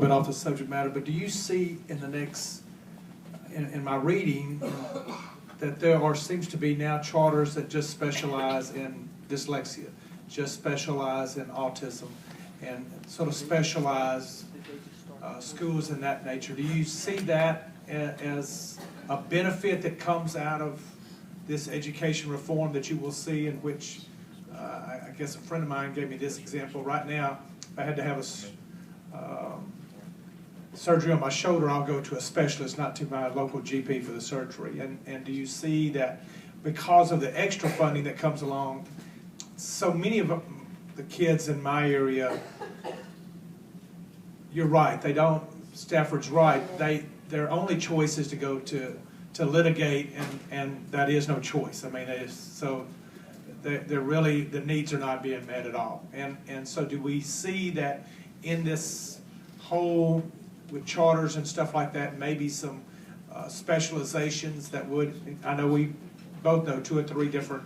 bit off the subject matter, but do you see in the next, in my reading, that there seems to be now charters that just specialize in dyslexia, just specialize in autism, and sort of specialize schools in that nature? Do you see that as a benefit that comes out of this education reform that you will see, in which I guess a friend of mine gave me this example. Right now, if I had to have a surgery on my shoulder, I'll go to a specialist, not to my local GP for the surgery. And do you see that because of the extra funding that comes along, so many of the kids in my area, you're right, they don't, Stafford's right, their only choice is to go to litigate, and that is no choice. I mean, they're really, the needs are not being met at all. And so do we see that in this whole, with charters and stuff like that, maybe some specializations that would, I know we both know 2 or 3 different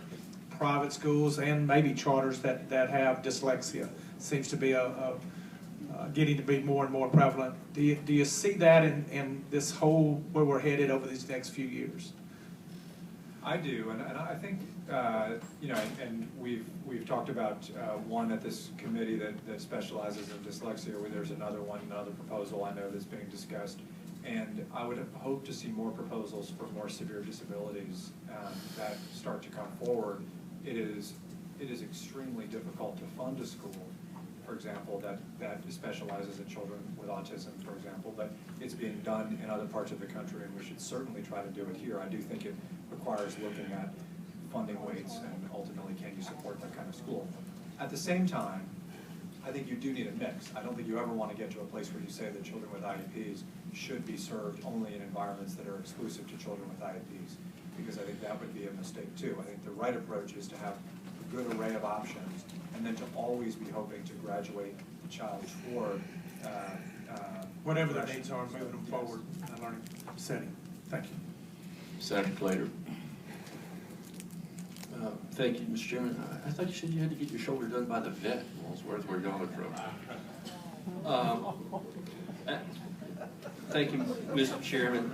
private schools and maybe charters that have dyslexia. Seems to be getting to be more and more prevalent. Do you see that in this whole, where we're headed over these next few years? I do, and I think, you know, and we've talked about one at this committee that specializes in dyslexia, where there's another proposal I know that's being discussed, and I would hope to see more proposals for more severe disabilities that start to come forward. It is extremely difficult to fund a school, for example, that specializes in children with autism, for example, but it's being done in other parts of the country, and we should certainly try to do it here. I do think it requires looking at funding weights and ultimately, can you support that kind of school? At the same time, I think you do need a mix. I don't think you ever want to get to a place where you say that children with IEPs should be served only in environments that are exclusive to children with IEPs, because I think that would be a mistake too. I think the right approach is to have a good array of options, and then to always be hoping to graduate the child toward whatever their needs are, moving them forward in a learning setting. Thank you. Senator Clater. Thank you, Mr. Chairman. I thought you said you had to get your shoulder done by the vet in Walsworth, where y'all are from. Thank you, Mr. Chairman.